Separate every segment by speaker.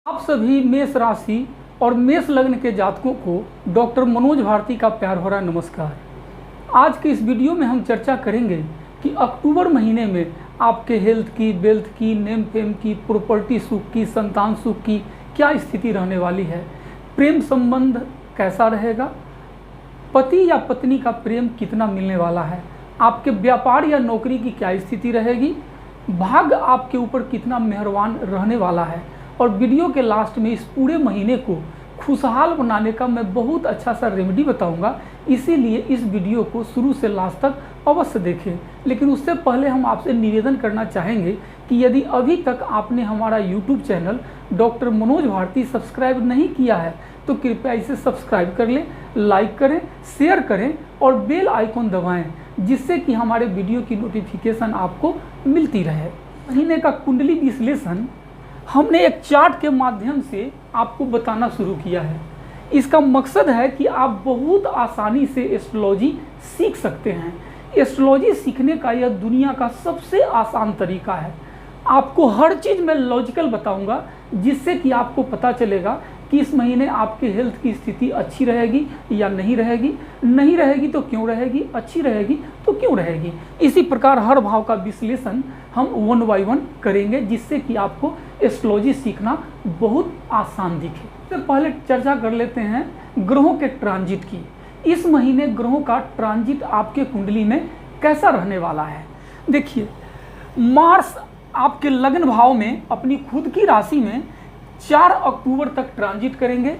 Speaker 1: आप सभी मेष राशि और मेष लग्न के जातकों को डॉक्टर मनोज भारती का प्यार भरा नमस्कार। आज के इस वीडियो में हम चर्चा करेंगे कि अक्टूबर महीने में आपके हेल्थ की, वेल्थ की, नेम फेम की, प्रॉपर्टी सुख की, संतान सुख की क्या स्थिति रहने वाली है। प्रेम संबंध कैसा रहेगा, पति या पत्नी का प्रेम कितना मिलने वाला है, आपके व्यापार या नौकरी की क्या स्थिति रहेगी, भाग्य आपके ऊपर कितना मेहरबान रहने वाला है। और वीडियो के लास्ट में इस पूरे महीने को खुशहाल बनाने का मैं बहुत अच्छा सा रेमेडी बताऊंगा, इसीलिए इस वीडियो को शुरू से लास्ट तक अवश्य देखें। लेकिन उससे पहले हम आपसे निवेदन करना चाहेंगे कि यदि अभी तक आपने हमारा YouTube channel doctor Manoj Bharti subscribe नहीं किया है तो कृपया इसे सब्सक्राइब कर लें, लाइक करें, शेयर करें और बेल आइकॉन दबाएं, जिससे कि हमारे वीडियो की नोटिफिकेशन आपको मिलती रहे। महीने का कुंडली विश्लेषण हमने एक चार्ट के माध्यम से आपको बताना शुरू किया है। इसका मकसद है कि आप बहुत आसानी से एस्ट्रोलॉजी सीख सकते हैं। एस्ट्रोलॉजी सीखने का यह दुनिया का सबसे आसान तरीका है। आपको हर चीज़ में लॉजिकल बताऊंगा, जिससे कि आपको पता चलेगा कि इस महीने आपके हेल्थ की स्थिति अच्छी रहेगी या नहीं रहेगी, नहीं रहेगी तो क्यों रहेगी, अच्छी रहेगी तो क्यों रहेगी। इसी प्रकार हर भाव का विश्लेषण हम 1 बाय 1 करेंगे, जिससे कि आपको एस्ट्रोलॉजी सीखना बहुत आसान दिखे। सबसे पहले चर्चा कर लेते हैं ग्रहों के ट्रांजिट की। इस महीने ग्रहों का ट्रांजिट आपके कुंडली में कैसा रहने वाला है। देखिए, मार्स आपके लग्न भाव में अपनी खुद की राशि में 4 अक्टूबर तक ट्रांजिट करेंगे।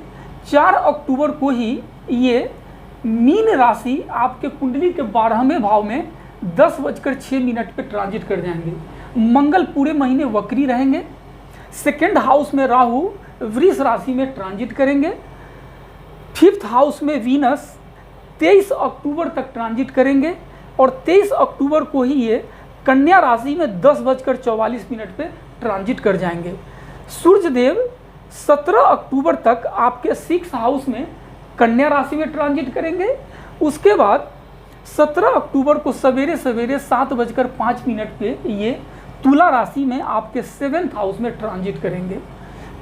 Speaker 1: 4 अक्टूबर को ही ये मीन राशि आपके कुंडली के 12वें भाव में 10:06 पे ट्रांजिट कर जाएंगे। मंगल पूरे महीने वक्री रहेंगे। सेकेंड हाउस में राहु वृष राशि में ट्रांजिट करेंगे। 5th हाउस में वीनस 23 अक्टूबर तक ट्रांजिट करेंगे और 23 अक्टूबर को ही ये कन्या राशि में 10:44 पे ट्रांजिट कर जाएंगे। सूर्यदेव 17 अक्टूबर तक आपके 6th हाउस में कन्या राशि में ट्रांजिट करेंगे। उसके बाद 17 अक्टूबर को सवेरे सवेरे 7:05 पे ये तुला राशि में आपके 7th हाउस में ट्रांजिट करेंगे।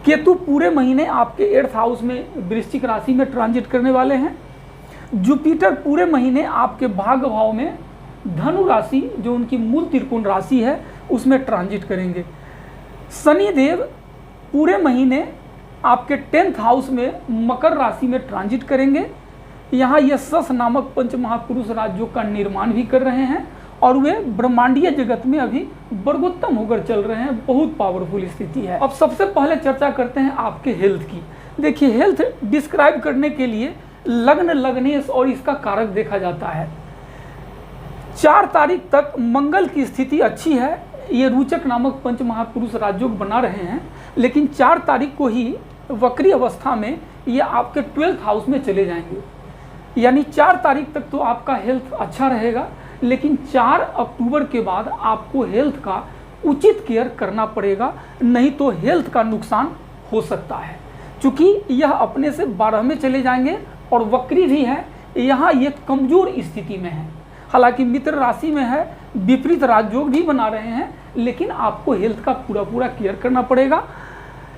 Speaker 1: केतु पूरे महीने आपके 8th हाउस में वृश्चिक राशि में ट्रांजिट करने वाले हैं। जुपिटर पूरे महीने आपके भाग्य भाव में धनु राशि, जो उनकी मूल त्रिकोण राशि है, उसमें ट्रांजिट करेंगे। शनिदेव पूरे महीने आपके 10th हाउस में मकर राशि में ट्रांजिट करेंगे। यहाँ ये सस नामक पंचमहापुरुष राज्यों का निर्माण भी कर रहे हैं और वे ब्रह्मांडीय जगत में अभी वर्गोत्तम होकर चल रहे हैं। बहुत पावरफुल स्थिति है। अब सबसे पहले चर्चा करते हैं आपके हेल्थ की। देखिए, हेल्थ डिस्क्राइब करने के लिए लग्न, लग्नेश और इसका कारक देखा जाता है। 4 तारीख तक मंगल की स्थिति अच्छी है। ये रोचक नामक पंचमहापुरुष राजयोग बना रहे हैं, लेकिन 4 तारीख को ही वक्री अवस्था में ये आपके 12th हाउस में चले जाएंगे। यानी 4 तारीख तक तो आपका हेल्थ अच्छा रहेगा, लेकिन 4 अक्टूबर के बाद आपको हेल्थ का उचित केयर करना पड़ेगा, नहीं तो हेल्थ का नुकसान हो सकता है। चूँकि यह अपने से 12 में चले जाएंगे और वक्री भी है, यहाँ ये कमज़ोर स्थिति में है। हालांकि मित्र राशि में है, विपरीत राजयोग भी बना रहे हैं, लेकिन आपको हेल्थ का पूरा केयर करना पड़ेगा।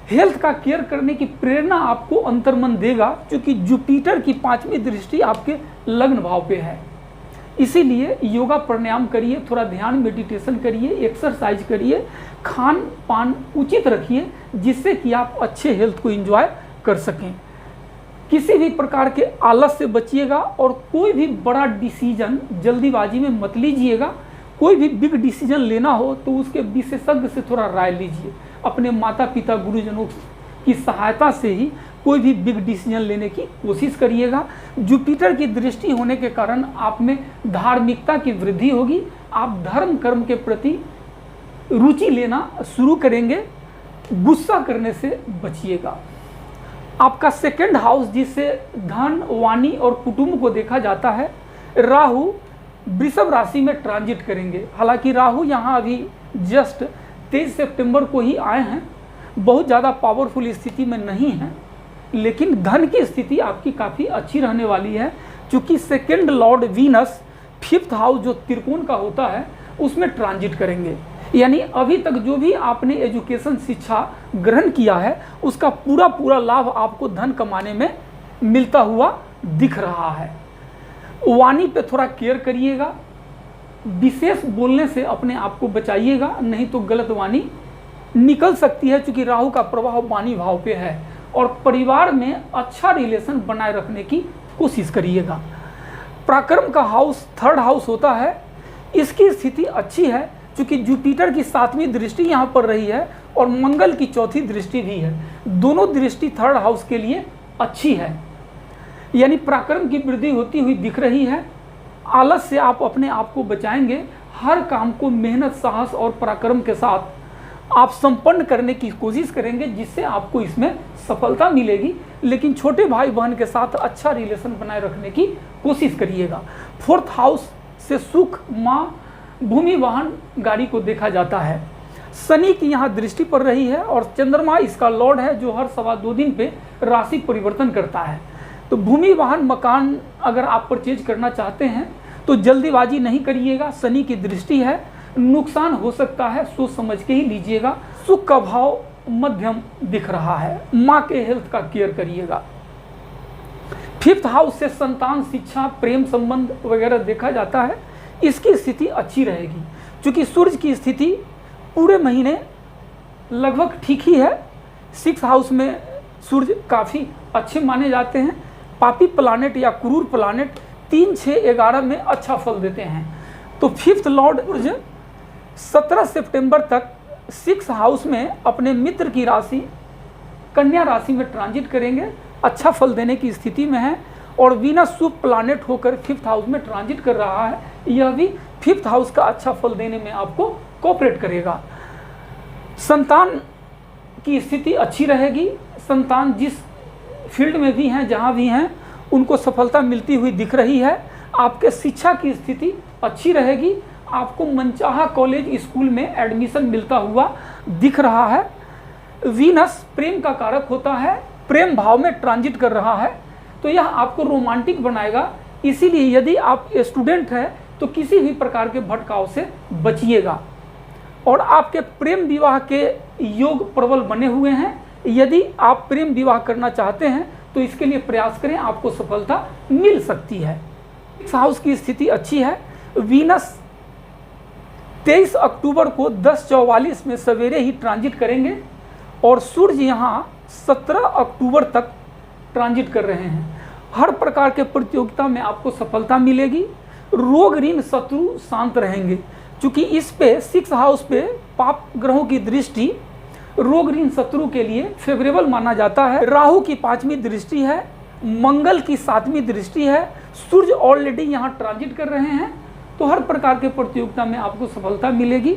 Speaker 1: हेल्थ का केयर करने की प्रेरणा आपको अंतर्मन देगा, क्योंकि जुपिटर की 5वीं दृष्टि आपके लग्न भाव पे है। इसीलिए योगा प्राणायाम करिए, थोड़ा ध्यान मेडिटेशन करिए, एक्सरसाइज करिए, खान पान उचित रखिए, जिससे कि आप अच्छे हेल्थ को एंजॉय कर सकें। किसी भी प्रकार के आलस से बचिएगा और कोई भी बड़ा डिसीजन जल्दीबाजी में मत लीजिएगा। कोई भी बिग डिसीजन लेना हो तो उसके विशेषज्ञ से थोड़ा राय लीजिए। अपने माता पिता, गुरुजनों की सहायता से ही कोई भी बिग डिसीजन लेने की कोशिश करिएगा। जुपिटर की दृष्टि होने के कारण आप में धार्मिकता की वृद्धि होगी। आप धर्म कर्म के प्रति रुचि लेना शुरू करेंगे। गुस्सा करने से बचिएगा। आपका 2nd हाउस, जिससे धन, वाणी और कुटुंब को देखा जाता है, राहु वृषभ राशि में ट्रांजिट करेंगे। हालांकि राहु यहाँ अभी जस्ट 23 सितंबर को ही आए हैं, बहुत ज़्यादा पावरफुल स्थिति में नहीं है, लेकिन धन की स्थिति आपकी काफ़ी अच्छी रहने वाली है, क्योंकि 2nd Lord Venus 5th house जो त्रिकोण का होता है उसमें ट्रांजिट करेंगे। यानी अभी तक जो भी आपने एजुकेशन शिक्षा ग्रहण किया है उसका पूरा पूरा लाभ आपको धन कमाने में मिलता हुआ दिख रहा है। वाणी पे थोड़ा केयर करिएगा, विशेष बोलने से अपने आप को बचाइएगा, नहीं तो गलत वाणी निकल सकती है, क्योंकि राहु का प्रभाव वाणी भाव पे है। और परिवार में अच्छा रिलेशन बनाए रखने की कोशिश करिएगा। पराक्रम का हाउस 3rd हाउस होता है, इसकी स्थिति अच्छी है क्योंकि जुपिटर की 7वीं दृष्टि यहाँ पर रही है और मंगल की 4थी दृष्टि भी है। दोनों दृष्टि 3rd हाउस के लिए अच्छी है, यानी पराक्रम की वृद्धि होती हुई दिख रही है। आलस से आप अपने आप को बचाएंगे। हर काम को मेहनत, साहस और पराक्रम के साथ आप संपन्न करने की कोशिश करेंगे, जिससे आपको इसमें सफलता मिलेगी। लेकिन छोटे भाई बहन के साथ अच्छा रिलेशन बनाए रखने की कोशिश करिएगा। 4th हाउस से सुख, माँ, भूमि, वाहन, गाड़ी को देखा जाता है। शनि की यहाँ दृष्टि पड़ रही है और चंद्रमा इसका लॉर्ड है, जो हर 2.25 दिन पे राशि परिवर्तन करता है। तो भूमि, वाहन, मकान अगर आप परचेज करना चाहते हैं तो जल्दीबाजी नहीं करिएगा। शनि की दृष्टि है, नुकसान हो सकता है, सोच समझ के ही लीजिएगा। सुख का भाव मध्यम दिख रहा है। माँ के हेल्थ का केयर करिएगा। 5th हाउस से संतान, शिक्षा, प्रेम संबंध वगैरह देखा जाता है, इसकी स्थिति अच्छी रहेगी क्योंकि सूर्य की स्थिति पूरे महीने लगभग ठीक ही है। 6th हाउस में सूर्य काफ़ी अच्छे माने जाते हैं। पापी प्लानेट या क्रूर प्लानेट 3, 6, 11 में अच्छा फल देते हैं। तो 5th लॉर्ड सूर्य 17 सितंबर तक 6th हाउस में अपने मित्र की राशि कन्या राशि में ट्रांजिट करेंगे, अच्छा फल देने की स्थिति में है। और वीनस शुभ प्लानेट होकर 5th हाउस में ट्रांजिट कर रहा है, यह भी 5th हाउस का अच्छा फल देने में आपको कोऑपरेट करेगा। संतान की स्थिति अच्छी रहेगी। संतान जिस फील्ड में भी हैं, जहाँ भी हैं, उनको सफलता मिलती हुई दिख रही है। आपके शिक्षा की स्थिति अच्छी रहेगी। आपको मनचाहा कॉलेज, स्कूल में एडमिशन मिलता हुआ दिख रहा है। वीनस प्रेम का कारक होता है, प्रेम भाव में ट्रांजिट कर रहा है, तो यह आपको रोमांटिक बनाएगा। इसीलिए यदि आप स्टूडेंट हैं तो किसी भी प्रकार के भटकाव से बचिएगा। और आपके प्रेम विवाह के योग प्रबल बने हुए हैं। यदि आप प्रेम विवाह करना चाहते हैं तो इसके लिए प्रयास करें, आपको सफलता मिल सकती है। 6th हाउस की स्थिति अच्छी है। वीनस 23 अक्टूबर को 10:44 में सवेरे ही ट्रांजिट करेंगे और सूर्य यहाँ 17 अक्टूबर तक ट्रांजिट कर रहे हैं। हर प्रकार के प्रतियोगिता में आपको सफलता मिलेगी। रोग, ऋण, शत्रु शांत रहेंगे, क्योंकि इस पे 6th हाउस पे पाप ग्रहों की दृष्टि रोग, ऋण, शत्रु के लिए फेवरेबल माना जाता है। राहु की 5वीं दृष्टि है, मंगल की 7वीं दृष्टि है, सूर्य ऑलरेडी यहाँ ट्रांजिट कर रहे हैं, तो हर प्रकार के प्रतियोगिता में आपको सफलता मिलेगी।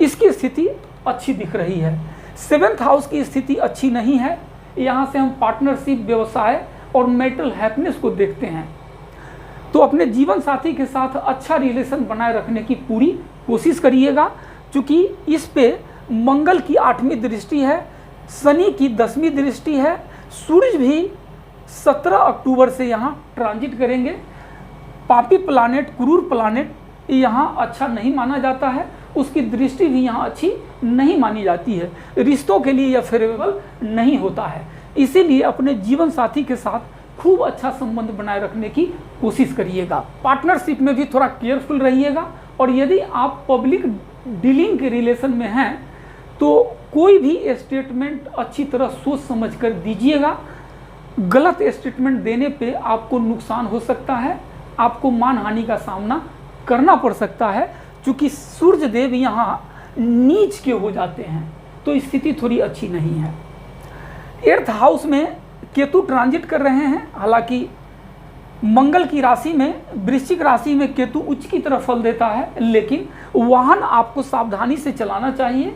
Speaker 1: इसकी स्थिति अच्छी दिख रही है। 7th हाउस की स्थिति अच्छी नहीं है। यहाँ से हम पार्टनरशिप, व्यवसाय और मैरिटल हैप्पीनेस को देखते हैं। तो अपने जीवन साथी के साथ अच्छा रिलेशन बनाए रखने की पूरी कोशिश करिएगा, क्योंकि इस पे मंगल की 8वीं दृष्टि है, शनि की 10वीं दृष्टि है, सूर्य भी 17 अक्टूबर से यहाँ ट्रांजिट करेंगे। पापी प्लानेट, क्रूर प्लानेट यहाँ अच्छा नहीं माना जाता है, उसकी दृष्टि भी यहाँ अच्छी नहीं मानी जाती है। रिश्तों के लिए यह फेवरेबल नहीं होता है। इसीलिए अपने जीवन साथी के साथ खूब अच्छा संबंध बनाए रखने की कोशिश करिएगा। पार्टनरशिप में भी थोड़ा केयरफुल रहिएगा। और यदि आप पब्लिक डीलिंग के रिलेशन में हैं तो कोई भी स्टेटमेंट अच्छी तरह सोच समझ कर दीजिएगा। गलत स्टेटमेंट देने पे आपको नुकसान हो सकता है, आपको मान हानि का सामना करना पड़ सकता है, क्योंकि सूर्य देव यहाँ नीच के हो जाते हैं, तो स्थिति थोड़ी अच्छी नहीं है। 8th हाउस में केतु ट्रांजिट कर रहे हैं। हालांकि मंगल की राशि में, वृश्चिक राशि में केतु उच्च की तरफ फल देता है, लेकिन वाहन आपको सावधानी से चलाना चाहिए।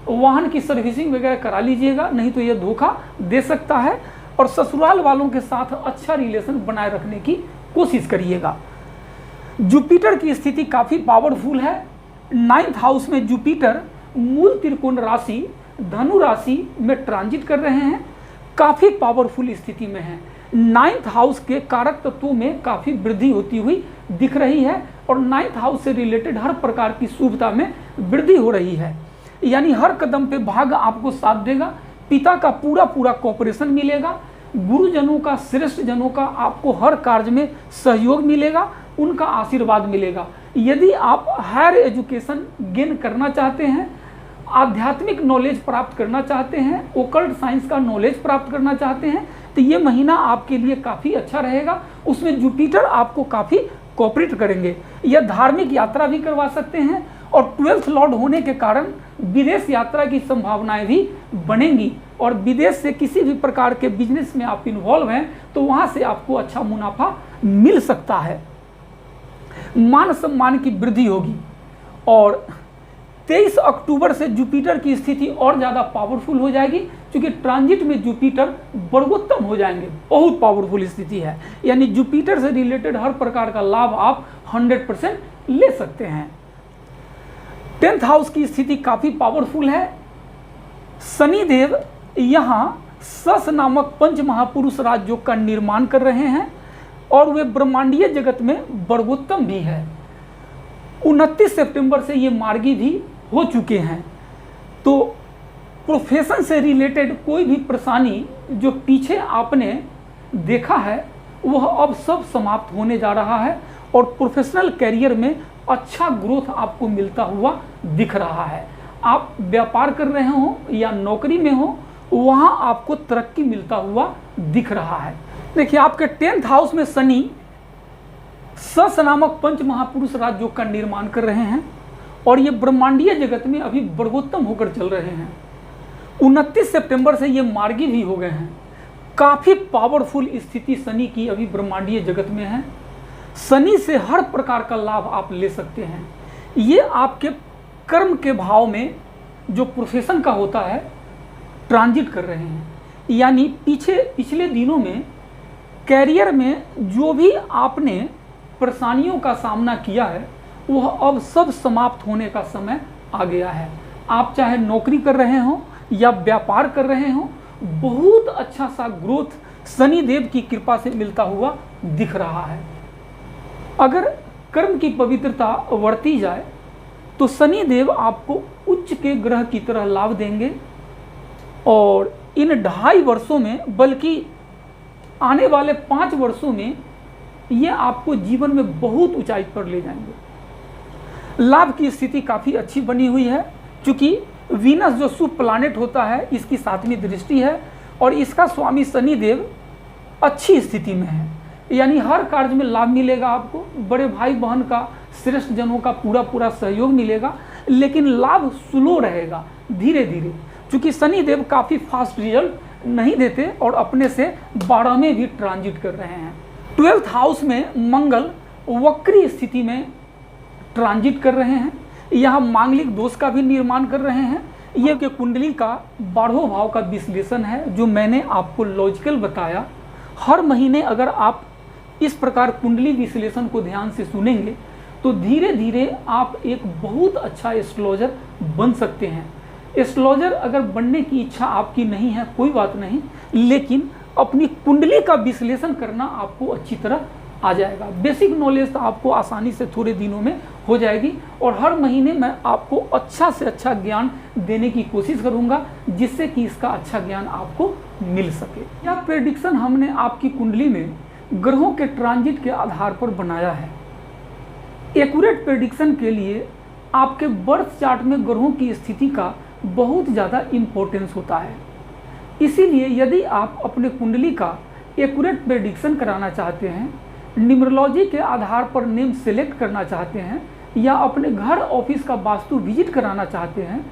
Speaker 1: वाहन की सर्विसिंग वगैरह करा लीजिएगा, नहीं तो यह धोखा दे सकता है। और ससुराल वालों के साथ अच्छा रिलेशन बनाए रखने की कोशिश करिएगा। जुपिटर की स्थिति काफ़ी पावरफुल है। 9th हाउस में जुपिटर मूल त्रिकोण राशि धनु राशि में ट्रांजिट कर रहे हैं, काफ़ी पावरफुल स्थिति में है। 9th हाउस के कारक तत्वों में काफ़ी वृद्धि होती हुई दिख रही है और 9th हाउस से रिलेटेड हर प्रकार की शुभता में वृद्धि हो रही है। यानी हर कदम पे भाग्य आपको साथ देगा, पिता का पूरा कोऑपरेशन मिलेगा, गुरुजनों का, श्रेष्ठ जनों का आपको हर कार्य में सहयोग मिलेगा, उनका आशीर्वाद मिलेगा। यदि आप हायर एजुकेशन गेन करना चाहते हैं, आध्यात्मिक नॉलेज प्राप्त करना चाहते हैं, ओकल्ट साइंस का नॉलेज प्राप्त करना चाहते हैं, तो ये महीना आपके लिए काफ़ी अच्छा रहेगा। उसमें जुपिटर आपको काफ़ी कोऑपरेट करेंगे। यह धार्मिक यात्रा भी करवा सकते हैं और 12th लॉर्ड होने के कारण विदेश यात्रा की संभावनाएं भी बनेंगी और विदेश से किसी भी प्रकार के बिजनेस में आप इन्वॉल्व हैं तो वहाँ से आपको अच्छा मुनाफा मिल सकता है। मान सम्मान की वृद्धि होगी और 23 अक्टूबर से जुपिटर की स्थिति और ज़्यादा पावरफुल हो जाएगी, क्योंकि ट्रांजिट में जुपिटर वर्गोत्तम हो जाएंगे। बहुत पावरफुल स्थिति है, यानी जुपिटर से रिलेटेड हर प्रकार का लाभ आप 100% ले सकते हैं। 10th हाउस की स्थिति काफ़ी पावरफुल है। शनिदेव यहाँ सस नामक पंच महापुरुष राजयोग का निर्माण कर रहे हैं और वे ब्रह्मांडीय जगत में वर्गोत्तम भी है। 29 सितंबर से ये मार्गी भी हो चुके हैं। तो प्रोफेशन से रिलेटेड कोई भी परेशानी जो पीछे आपने देखा है वह अब सब समाप्त होने जा रहा है और प्रोफेशनल कैरियर में अच्छा ग्रोथ आपको मिलता हुआ दिख रहा है। आप व्यापार कर रहे हो या नौकरी में हो, वहाँ आपको तरक्की मिलता हुआ दिख रहा है। देखिए, आपके 10th हाउस में शनि सस नामक पंच महापुरुष राजयोग का निर्माण कर रहे हैं और ये ब्रह्मांडीय जगत में अभी वर्गोत्तम होकर चल रहे हैं। 29 सितंबर से ये मार्गी भी हो गए हैं। काफ़ी पावरफुल स्थिति शनि की अभी ब्रह्मांडीय जगत में है। शनि से हर प्रकार का लाभ आप ले सकते हैं। ये आपके कर्म के भाव में जो प्रोफेशन का होता है ट्रांजिट कर रहे हैं, यानी पिछले दिनों में कैरियर में जो भी आपने परेशानियों का सामना किया है वह अब सब समाप्त होने का समय आ गया है। आप चाहे नौकरी कर रहे हो या व्यापार कर रहे हो, बहुत अच्छा सा ग्रोथ शनि देव की कृपा से मिलता हुआ दिख रहा है। अगर कर्म की पवित्रता बढ़ती जाए तो शनि देव आपको उच्च के ग्रह की तरह लाभ देंगे और इन 2.5 वर्षों में, बल्कि आने वाले 5 वर्षों में ये आपको जीवन में बहुत ऊंचाई पर ले जाएंगे। लाभ की स्थिति काफ़ी अच्छी बनी हुई है, क्योंकि वीनस जो शुभ प्लानेट होता है इसकी 7वीं दृष्टि है और इसका स्वामी शनि देव अच्छी स्थिति में है, यानी हर कार्य में लाभ मिलेगा आपको। बड़े भाई बहन का, श्रेष्ठ जनों का पूरा सहयोग मिलेगा, लेकिन लाभ स्लो रहेगा, धीरे धीरे, क्योंकि शनि देव काफ़ी फास्ट रिजल्ट नहीं देते और अपने से 12वें भी ट्रांजिट कर रहे हैं। 12th हाउस में मंगल वक्री स्थिति में ट्रांजिट कर रहे हैं। यहाँ मांगलिक दोष का भी निर्माण कर रहे हैं। ये कि कुंडली का 12वें भाव का विश्लेषण है जो मैंने आपको लॉजिकल बताया। हर महीने अगर आप इस प्रकार कुंडली विश्लेषण को ध्यान से सुनेंगे तो धीरे धीरे आप एक बहुत अच्छा एस्ट्रोलॉजर बन सकते हैं। एस्ट्रोलॉजर अगर बनने की इच्छा आपकी नहीं है कोई बात नहीं, लेकिन अपनी कुंडली का विश्लेषण करना आपको अच्छी तरह आ जाएगा। बेसिक नॉलेज तो आपको आसानी से थोड़े दिनों में हो जाएगी और हर महीने मैं आपको अच्छा से अच्छा ज्ञान देने की कोशिश करूंगा जिससे कि इसका अच्छा ज्ञान आपको मिल सके। यह प्रेडिक्शन हमने आपकी कुंडली में ग्रहों के ट्रांजिट के आधार पर बनाया है। एक्यूरेट प्रेडिक्शन के लिए आपके बर्थ चार्ट में ग्रहों की स्थिति का बहुत ज़्यादा इम्पोर्टेंस होता है। इसीलिए यदि आप अपने कुंडली का एक्यूरेट प्रेडिक्शन कराना चाहते हैं, न्यूमरोलॉजी के आधार पर नेम सेलेक्ट करना चाहते हैं या अपने घर ऑफिस का वास्तु विजिट कराना चाहते हैं,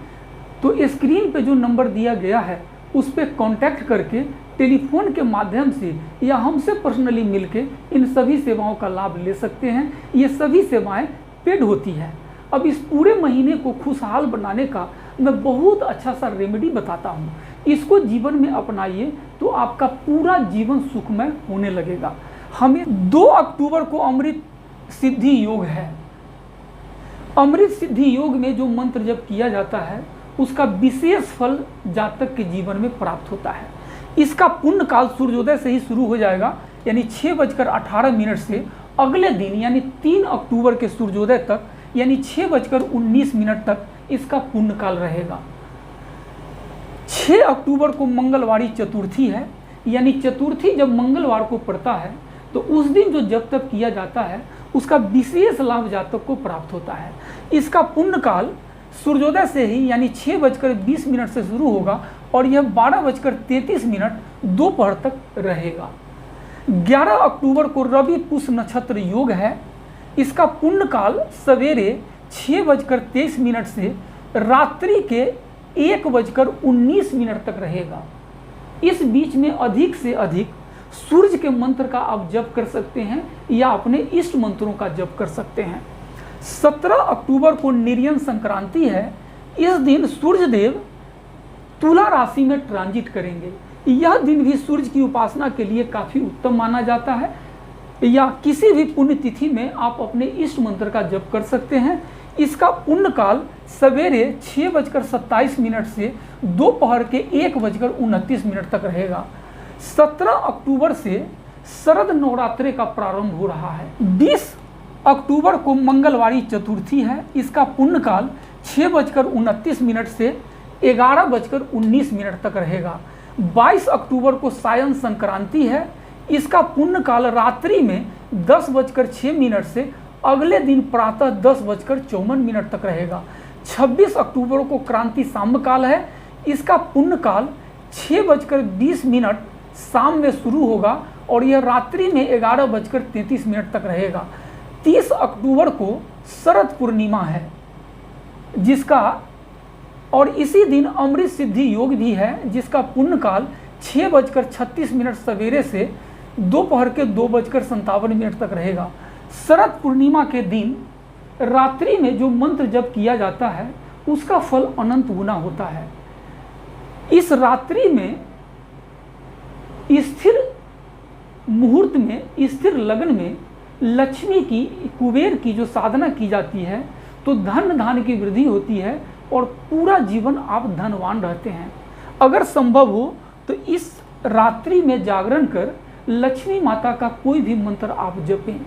Speaker 1: तो स्क्रीन पे जो नंबर दिया गया है उस पर कॉन्टैक्ट करके टेलीफोन के माध्यम से या हमसे पर्सनली मिलके इन सभी सेवाओं का लाभ ले सकते हैं। ये सभी सेवाएं पेड होती है। अब इस पूरे महीने को खुशहाल बनाने का मैं बहुत अच्छा सा रेमेडी बताता हूँ। इसको जीवन में अपनाइए तो आपका पूरा जीवन सुखमय होने लगेगा। हमें 2 अक्टूबर को अमृत सिद्धि योग है। अमृत सिद्धि योग में जो मंत्र जप किया जाता है उसका विशेष फल जातक के जीवन में प्राप्त होता है। इसका पुण्य काल सूर्योदय से ही शुरू हो जाएगा, यानी 6:18 से अगले दिन यानी 3 अक्टूबर के सूर्योदय तक यानी 6:19 तक इसका पुण्य काल रहेगा। 6 अक्टूबर को मंगलवारी चतुर्थी है, यानी चतुर्थी जब मंगलवार को पड़ता है तो उस दिन जो जप तप किया जाता है उसका विशेष लाभ जातक को प्राप्त होता है। इसका पुण्य काल सूर्योदय से ही यानी 6:20 से शुरू होगा और यह 12:33 दोपहर तक रहेगा। 11 अक्टूबर को रवि पुष्य नक्षत्र योग है। इसका पुण्य काल सवेरे 6:23 से रात्रि के 1:19 तक रहेगा। इस बीच में अधिक से अधिक सूर्य के मंत्र का आप जप कर सकते हैं या अपने इष्ट मंत्रों का जप कर सकते हैं। 17 अक्टूबर को निर्यन संक्रांति है। इस दिन सूर्य देव तुला राशि में ट्रांजिट करेंगे। यह दिन भी सूर्य की उपासना के लिए काफ़ी उत्तम माना जाता है, या किसी भी पुण्य तिथि में आप अपने इष्ट मंत्र का जप कर सकते हैं। इसका पुण्य काल सवेरे 6:27 से दोपहर के 1:29 तक रहेगा। 17 अक्टूबर से शरद नवरात्रि का प्रारंभ हो रहा है। 20 अक्टूबर को मंगलवारी चतुर्थी है। इसका पुण्य काल 6:29 से 11:19 तक रहेगा। 22 अक्टूबर को सायं संक्रांति है। इसका पुण्य काल रात्रि में 10:06 से अगले दिन प्रातः 10:54 तक रहेगा। 26 अक्टूबर को क्रांति शाम काल है। इसका पुण्य काल 6:20 शाम में शुरू होगा और यह रात्रि में 11:33 तक रहेगा। 30 अक्टूबर को शरद पूर्णिमा है जिसका और इसी दिन अमृत सिद्धि योग भी है, जिसका पुण्य काल 6:36 सवेरे से दोपहर के 2:57 तक रहेगा। शरद पूर्णिमा के दिन रात्रि में जो मंत्र जप किया जाता है उसका फल अनंत गुना होता है। इस रात्रि में स्थिर मुहूर्त में, स्थिर लग्न में लक्ष्मी की, कुबेर की जो साधना की जाती है तो धन धान की वृद्धि होती है और पूरा जीवन आप धनवान रहते हैं। अगर संभव हो तो इस रात्रि में जागरण कर लक्ष्मी माता का कोई भी मंत्र आप जपें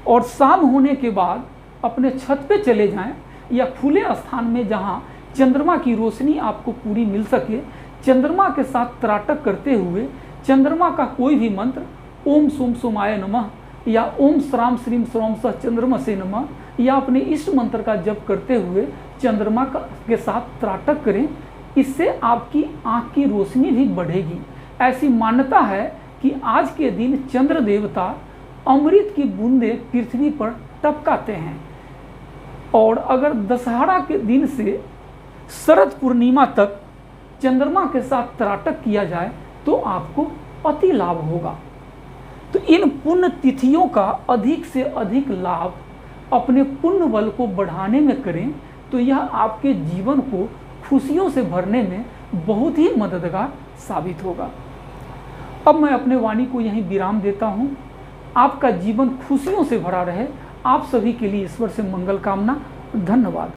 Speaker 1: और शाम होने के बाद अपने छत पे चले जाएं या खुले स्थान में जहां चंद्रमा की रोशनी आपको पूरी मिल सके, चंद्रमा के साथ त्राटक करते हुए चंद्रमा का कोई भी मंत्र, ओम सोम सोमाय नमः या ओम श्राम श्रीम श्रौम सह चंद्रमा से नमः, या अपने इष्ट मंत्र का जप करते हुए चंद्रमा के साथ त्राटक करें। इससे आपकी आँख की रोशनी भी बढ़ेगी। ऐसी मान्यता है कि आज के दिन चंद्र देवता अमृत की बूंदें पृथ्वी पर टपकाते हैं और अगर दशहरा के दिन से शरद पूर्णिमा तक चंद्रमा के साथ त्राटक किया जाए तो आपको अति लाभ होगा। तो इन पुण्य तिथियों का अधिक से अधिक लाभ अपने पुण्य बल को बढ़ाने में करें तो यह आपके जीवन को खुशियों से भरने में बहुत ही मददगार साबित होगा। अब मैं अपने वाणी को यहीं विराम देता हूँ। आपका जीवन खुशियों से भरा रहे। आप सभी के लिए ईश्वर से मंगल कामना। धन्यवाद।